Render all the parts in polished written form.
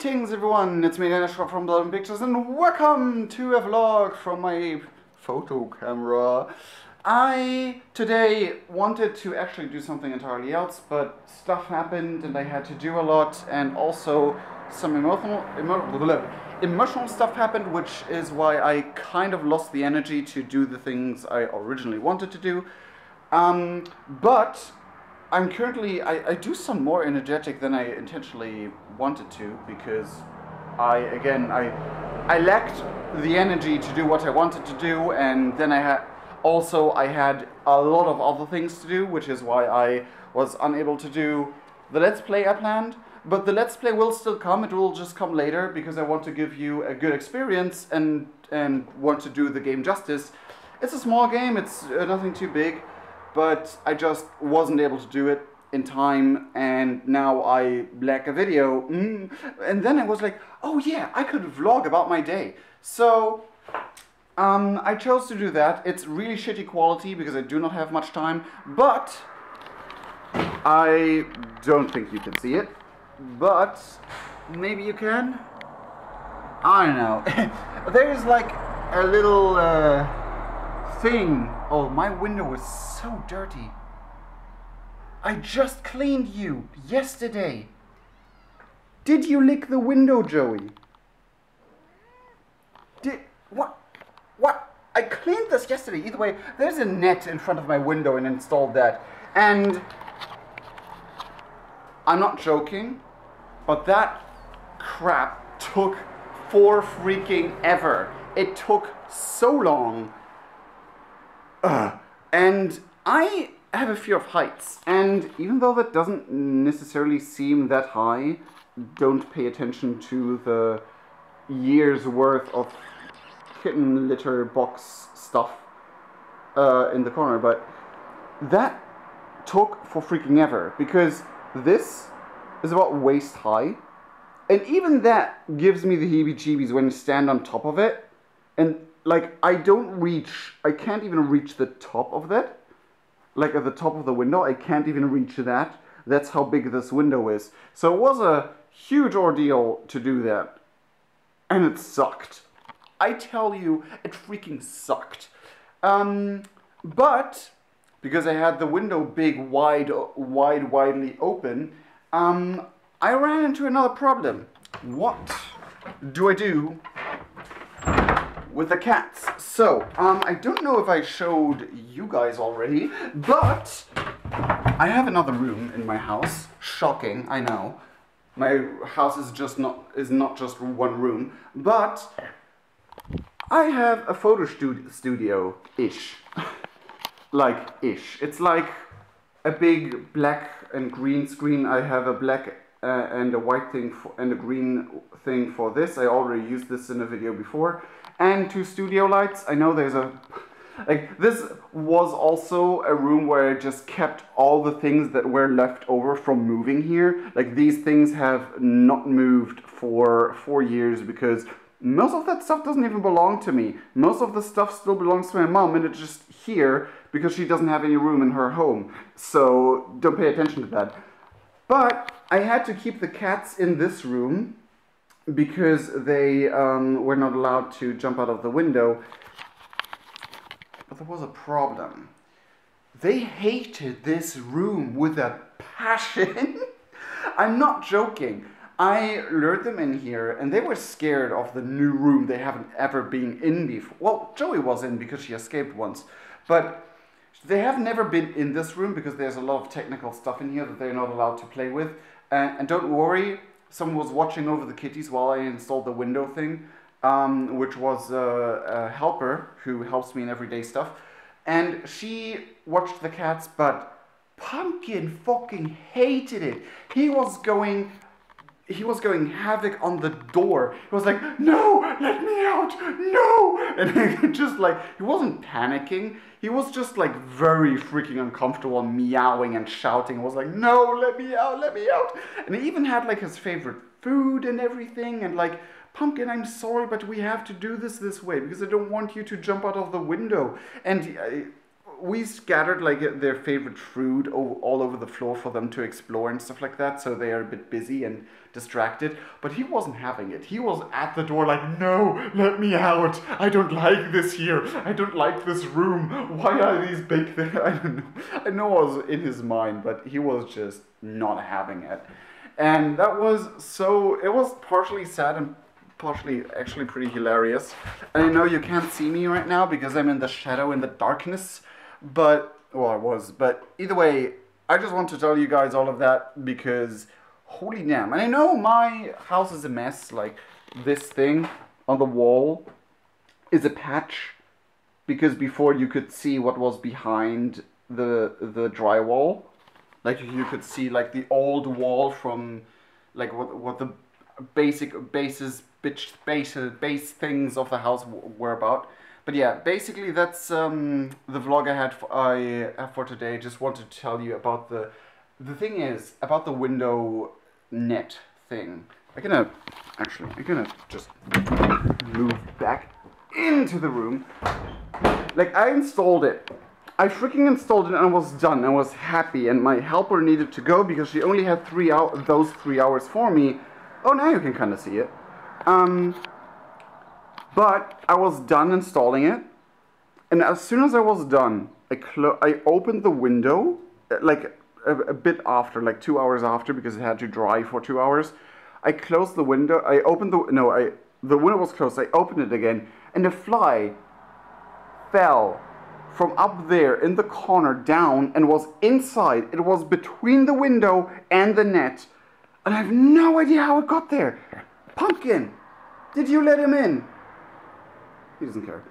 Greetings everyone, it's me Dennis from Blood and Pictures and welcome to a vlog from my photo camera. I today wanted to actually do something entirely else, but stuff happened and I had to do a lot, and also some emotional stuff happened, which is why I kind of lost the energy to do the things I originally wanted to do. But I'm currently, I do some more energetic than I intentionally wanted to, because I lacked the energy to do what I wanted to do, and then I had a lot of other things to do, which is why I was unable to do the Let's Play I planned. But the Let's Play will still come, it will just come later, because I want to give you a good experience and want to do the game justice. It's a small game, it's nothing too big. But I just wasn't able to do it in time, and now I lack a video. And then I was like, oh yeah, I could vlog about my day. So I chose to do that. It's really shitty quality because I do not have much time, but I don't think you can see it. But maybe you can? I don't know. There's like a little thing. Oh, my window is so dirty. I just cleaned you yesterday. Did you lick the window, Joey? What? I cleaned this yesterday. Either way, there's a net in front of my window and installed that. And I'm not joking, but that crap took for freaking ever. It took so long. And I have a fear of heights, and even though that doesn't necessarily seem that high, don't pay attention to the years worth of kitten litter box stuff in the corner, but that took for freaking ever, because this is about waist high, and even that gives me the heebie-jeebies when you stand on top of it, and like, I can't even reach the top of that. Like, at the top of the window, I can't even reach that. That's how big this window is. So it was a huge ordeal to do that. And it sucked. I tell you, it freaking sucked. But, because I had the window big, widely open, I ran into another problem. What do I do with the cats? So, I don't know if I showed you guys already, but I have another room in my house. Shocking, I know. My house is not just one room, but I have a photo studio-ish. Like-ish. It's like a big black and green screen. I have a black and a white thing and a green thing for this. I already used this in a video before. And 2 studio lights. I know there's this was also a room where I just kept all the things that were left over from moving here. Like, these things have not moved for 4 years because most of that stuff doesn't even belong to me. Most of the stuff still belongs to my mom, and it's just here because she doesn't have any room in her home. So don't pay attention to that. But I had to keep the cats in this room because they were not allowed to jump out of the window. But there was a problem. They hated this room with a passion. I'm not joking. I lured them in here, and they were scared of the new room they haven't ever been in before. Well, Joey was in because she escaped once. But they have never been in this room because there's a lot of technical stuff in here that they're not allowed to play with. And don't worry, someone was watching over the kitties while I installed the window thing, which was a helper who helps me in everyday stuff. And she watched the cats, but Pumpkin fucking hated it. He was going havoc on the door. He was like, no, let me out, no! And just like, he wasn't panicking. He was just like very freaking uncomfortable and meowing and shouting. He was like, no, let me out, let me out. And he even had like his favorite food and everything. And like, Pumpkin, I'm sorry, but we have to do this way because I don't want you to jump out of the window. And we scattered like their favorite fruit all over the floor for them to explore and stuff like that, so they are a bit busy and distracted. But he wasn't having it. He was at the door like, no, let me out. I don't like this here. I don't like this room. Why are these big things? I don't know. I know what was in his mind, but he was just not having it. And that was so, it was partially sad and partially actually pretty hilarious. And I know you can't see me right now because I'm in the shadow, in the darkness, but, well, I was, but either way, I just want to tell you guys all of that because holy damn. And I know my house is a mess, like this thing on the wall is a patch because before you could see what was behind the drywall. Like you could see like the old wall from like what the base things of the house were about. But yeah, basically that's the vlog I have for today. Just wanted to tell you about the thing is about the window net thing. I'm gonna just move back into the room. Like I installed it. I freaking installed it and I was done. I was happy, and my helper needed to go because she only had those 3 hours for me. Oh, now you can kind of see it. But I was done installing it, and as soon as I was done, I opened the window, like a bit after, like 2 hours after, because it had to dry for 2 hours. I closed the window. I opened the window was closed. I opened it again, and the fly fell from up there in the corner down and was inside. It was between the window and the net. And I have no idea how it got there. Pumpkin, did you let him in? He doesn't care.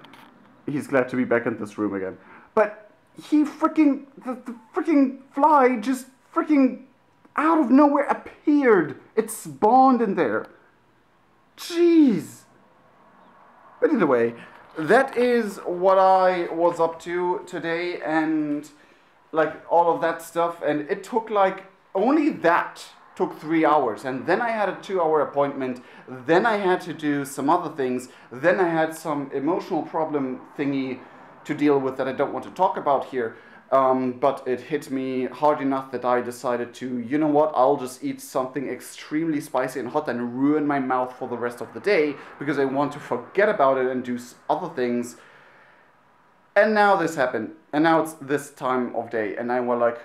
He's glad to be back in this room again. But he freaking, the freaking fly just freaking out of nowhere appeared. It spawned in there. Jeez. But either way, that is what I was up to today, and like all of that stuff, and it took like only that took 3 hours, and then I had a 2-hour appointment, then I had to do some other things, then I had some emotional problem thingy to deal with that I don't want to talk about here, but it hit me hard enough that I decided to, you know what, I'll just eat something extremely spicy and hot and ruin my mouth for the rest of the day because I want to forget about it and do other things. And now this happened, and now it's this time of day, and I was like,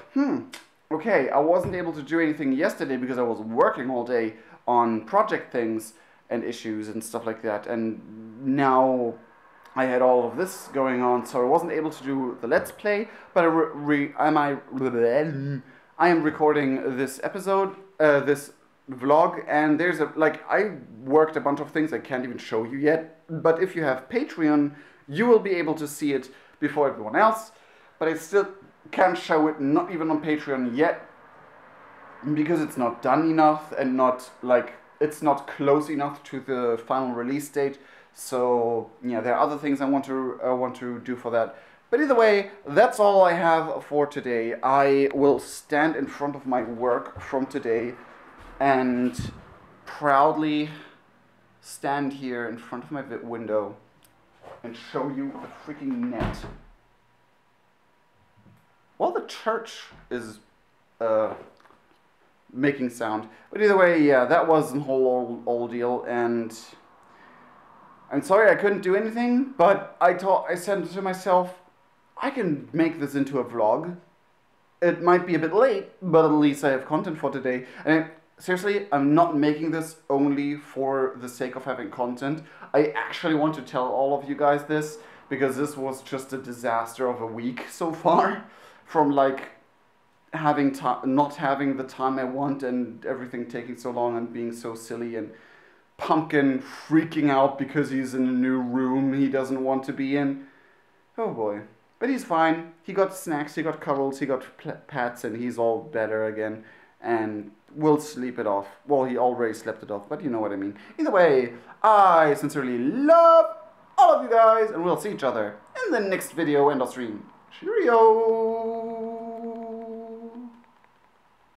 okay, I wasn't able to do anything yesterday because I was working all day on project things and issues and stuff like that, and now I had all of this going on, so I wasn't able to do the Let's Play, but I am recording this episode, this vlog, and there's I worked a bunch of things I can't even show you yet, but if you have Patreon, you will be able to see it before everyone else, but I still can't show it, not even on Patreon yet, because it's not done enough and it's not close enough to the final release date. So yeah, there are other things I want to do for that. But either way, that's all I have for today. I will stand in front of my work from today and proudly stand here in front of my window and show you the freaking net. While the church is making sound. But either way, yeah, that was the whole old deal, and I'm sorry I couldn't do anything, but I said to myself, I can make this into a vlog. It might be a bit late, but at least I have content for today. And seriously, I'm not making this only for the sake of having content. I actually want to tell all of you guys this, because this was just a disaster of a week so far. From like not having the time I want and everything taking so long and being so silly, and Pumpkin freaking out because he's in a new room he doesn't want to be in. Oh boy. But he's fine. He got snacks, he got cuddles, he got pats, and he's all better again. And we'll sleep it off. Well, he already slept it off, but you know what I mean. Either way, I sincerely love all of you guys, and we'll see each other in the next video and stream. Cheerio!